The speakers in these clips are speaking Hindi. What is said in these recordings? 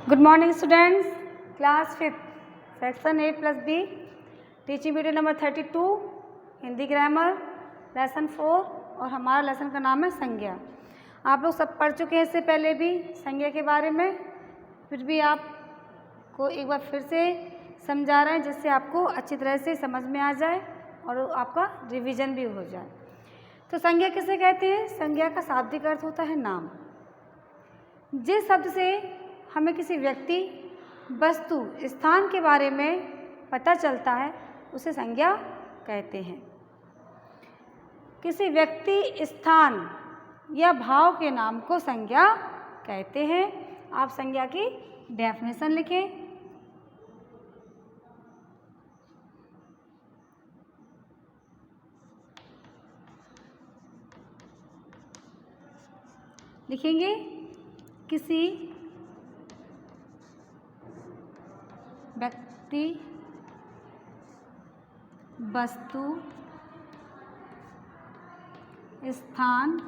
Good morning students, class 5 section A+B teaching video number 32 Hindi grammar lesson 4 और हमारा लेसन का नाम है संज्ञा। आप लोग सब पढ़ चुके हैं इससे पहले भी संज्ञा के बारे में, फिर भी आपको एक बार फिर से समझा रहे हैं जिससे आपको अच्छी तरह से समझ में आ जाए और आपका रिवीजन भी हो जाए। तो संज्ञा किसे कहते हैं? संज्ञा का शाब्दिक अर्थ होता है नाम। जिस शब्द से हमें किसी व्यक्ति, वस्तु, स्थान के बारे में पता चलता है उसे संज्ञा कहते हैं। किसी व्यक्ति, स्थान या भाव के नाम को संज्ञा कहते हैं। आप संज्ञा की डेफिनेशन लिखें। लिखेंगे किसी व्यक्ति, वस्तु, स्थान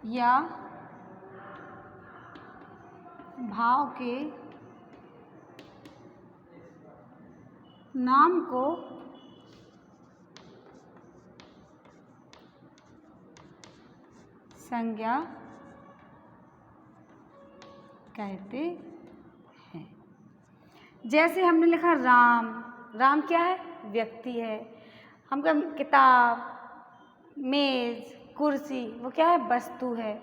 या भाव के नाम को संज्ञा कहते हैं। जैसे हमने लिखा राम। राम क्या है? व्यक्ति है। हम किताब, मेज, कुर्सी, वो क्या है? वस्तु है।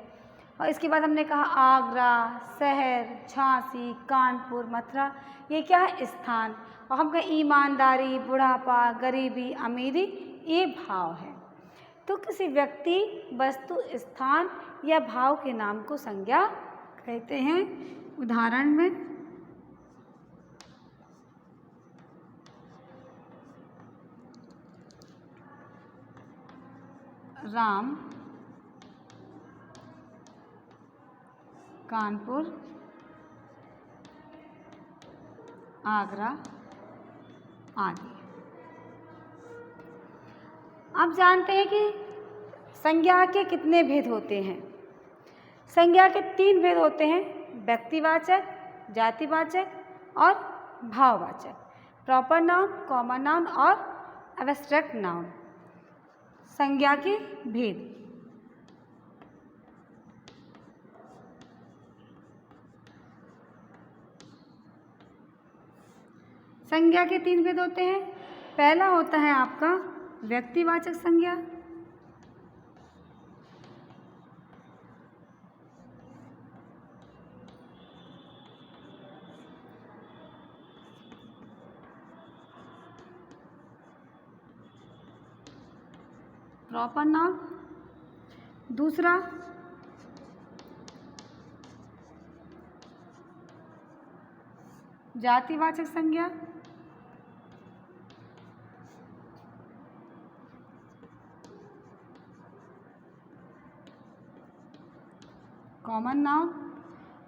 और इसके बाद हमने कहा आगरा, शहर, झांसी, कानपुर, मथुरा, ये क्या है? स्थान। और हम कहें ईमानदारी, बुढ़ापा, गरीबी, अमीरी, ये भाव है। तो किसी व्यक्ति, वस्तु, स्थान या भाव के नाम को संज्ञा कहते हैं। उदाहरण में राम, कानपुर, आगरा आदि। आप जानते हैं कि संज्ञा के कितने भेद होते हैं? संज्ञा के 3 भेद होते हैं: व्यक्तिवाचक, जातिवाचक और भाववाचक। प्रॉपर नाउन, कॉमन नाउन और एब्स्ट्रैक्ट नाउन। संज्ञा के भेद। संज्ञा के 3 भेद होते हैं। पहला होता है आपका व्यक्तिवाचक संज्ञा। Proper noun. दूसरा जातिवाचक संज्ञा। Common noun.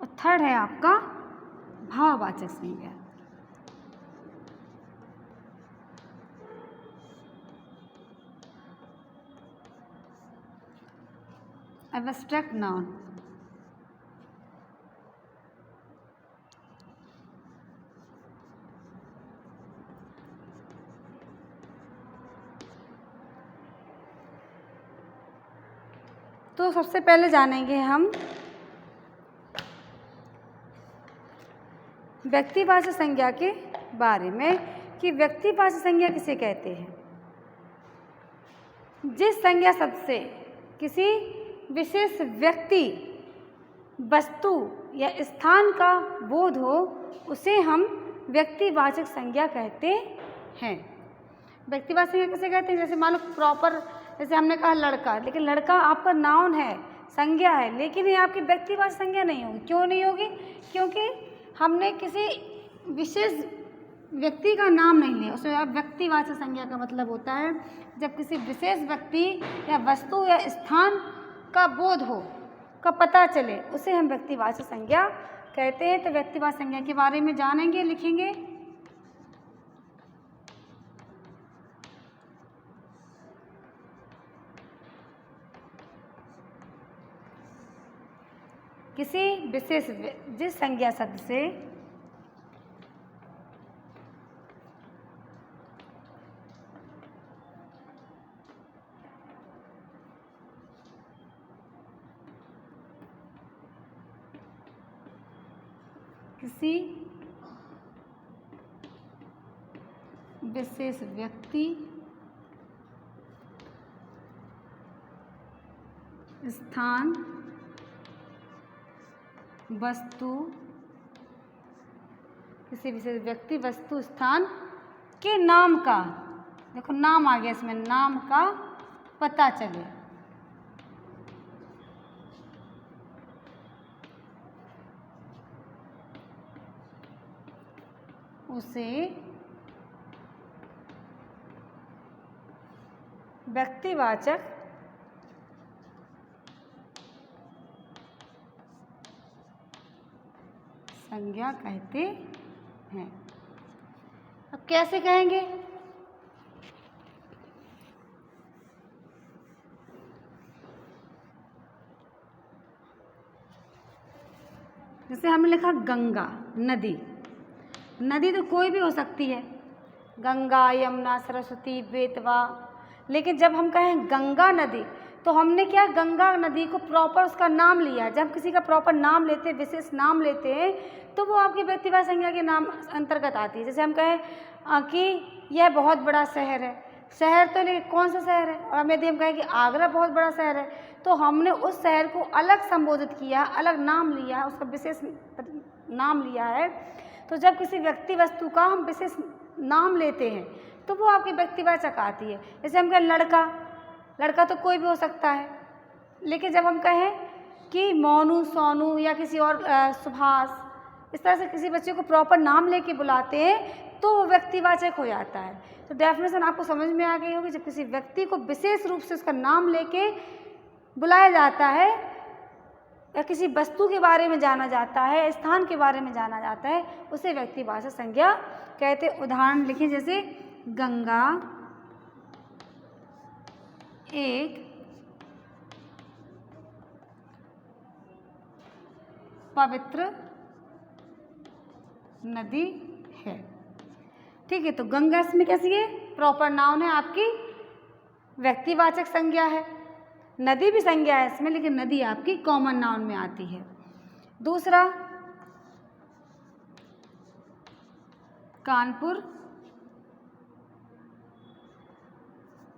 और थर्ड है आपका भाववाचक संज्ञा। Abstract noun. तो सबसे पहले जानेंगे हम व्यक्तिवाचक संज्ञा के बारे में कि व्यक्तिवाचक संज्ञा किसे कहते हैं। जिस संज्ञा शब्द से किसी विशेष व्यक्ति, वस्तु या स्थान का बोध हो उसे हम व्यक्तिवाचक संज्ञा कहते हैं। व्यक्तिवाचक संज्ञा किसे कहते हैं? जैसे मान लो प्रॉपर, जैसे हमने कहा लड़का, लेकिन लड़का आपका नाउन है, संज्ञा है, लेकिन ये आपकी व्यक्तिवाचक संज्ञा नहीं होगी। क्यों नहीं होगी? क्योंकि हमने किसी विशेष व्यक्ति का नाम नहीं लिया। उसमें आप व्यक्तिवाचक संज्ञा का मतलब होता है जब किसी विशेष व्यक्ति या वस्तु या स्थान का बोध हो, का पता चले, उसे हम व्यक्तिवाचक संज्ञा कहते हैं। तो व्यक्तिवाचक संज्ञा के बारे में जानेंगे, लिखेंगे। किसी विशेष जिस संज्ञा शब्द से किसी विशेष व्यक्ति, स्थान, वस्तु, किसी विशेष व्यक्ति, वस्तु, स्थान के नाम का, देखो नाम आ गया इसमें, नाम का पता चले, उसे व्यक्तिवाचक संज्ञा कहते हैं। अब कैसे कहेंगे? जैसे हमने लिखा गंगा, नदी। नदी तो कोई भी हो सकती है, गंगा, यमुना, सरस्वती, बेतवा। लेकिन जब हम कहें गंगा नदी, तो हमने क्या गंगा नदी को प्रॉपर उसका नाम लिया। जब किसी का प्रॉपर नाम लेते हैं, विशेष नाम लेते हैं, तो वो आपकी व्यक्तिवाचक संज्ञा के नाम अंतर्गत आती है। जैसे हम कहें कि यह बहुत बड़ा शहर है, शहर तो लेकिन कौन सा शहर है, और यदि हम कहें कि आगरा बहुत बड़ा शहर है, तो हमने उस शहर को अलग संबोधित किया, अलग नाम लिया, उसका विशेष नाम लिया है। तो जब किसी व्यक्ति वस्तु का हम विशेष नाम लेते हैं, तो वो आपकी व्यक्तिवाचक आती है। जैसे हम कहें लड़का, लड़का तो कोई भी हो सकता है। लेकिन जब हम कहें कि मोनू, सोनू या किसी और सुभाष, इस तरह से किसी बच्चे को प्रॉपर नाम लेके बुलाते हैं, तो वो व्यक्तिवाचक हो जाता है। तो डेफिनेशन आपको समझ में आ गई होगी। जब किसी व्यक्ति को विशेष रूप से उसका नाम लेके बुलाया जाता है, या किसी वस्तु के बारे में जाना जाता है, स्थान के बारे में जाना जाता है, उसे व्यक्तिवाचक संज्ञा कहते हैं। उदाहरण लिखिए, जैसे गंगा एक पवित्र नदी है। ठीक है, तो गंगा इसमें कैसी है? प्रॉपर नाउन है, आपकी व्यक्तिवाचक संज्ञा है। नदी भी संज्ञा है इसमें, लेकिन नदी आपकी कॉमन नाउन में आती है। दूसरा, कानपुर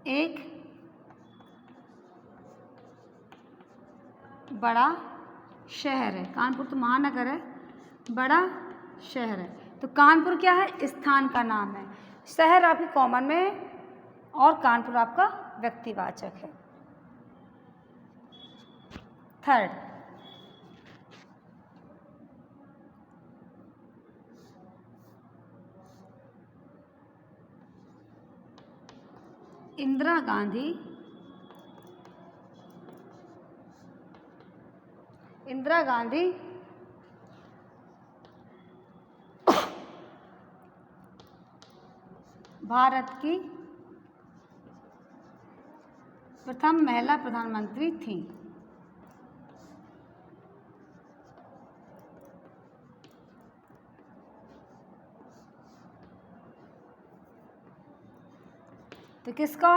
एक बड़ा शहर है। कानपुर तो महानगर है, बड़ा शहर है। तो कानपुर क्या है? स्थान का नाम है। शहर आपकी कॉमन में है और कानपुर आपका व्यक्तिवाचक है। थर्ड, इंदिरा गांधी भारत की प्रथम महिला प्रधानमंत्री थी। तो किसका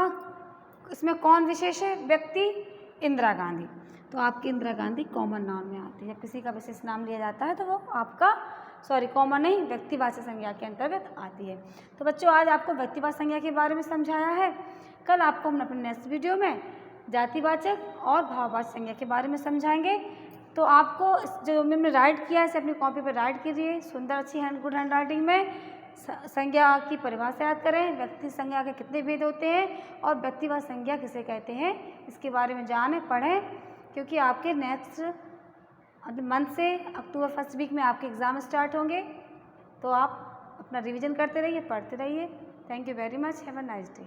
इसमें कौन विशेष है? व्यक्ति इंदिरा गांधी। तो आपकी इंदिरा गांधी कॉमन नाउन में आती है। जब किसी का विशेष नाम लिया जाता है, तो वो आपका कॉमन नहीं, व्यक्तिवाचक संज्ञा के अंतर्गत आती है। तो बच्चों, आज आपको व्यक्तिवाचक संज्ञा के बारे में समझाया है। कल आपको हम अपने नेक्स्ट वीडियो में जातिवाचक और भाववाचक संज्ञा के बारे में समझाएंगे। तो आपको जो मैंने राइट किया है, इसे अपनी कॉपी पर राइट कीजिए सुंदर, अच्छी गुड हैंड राइटिंग में। संज्ञा की परिभाषा याद करें, व्यक्ति संज्ञा के कितने भेद होते हैं और व्यक्तिवाचक संज्ञा किसे कहते हैं, इसके बारे में जानें, पढ़ें। क्योंकि आपके नेक्स्ट मंथ से अक्टूबर फर्स्ट वीक में आपके एग्ज़ाम स्टार्ट होंगे। तो आप अपना रिवीजन करते रहिए, पढ़ते रहिए। Thank you very much. Have a nice day.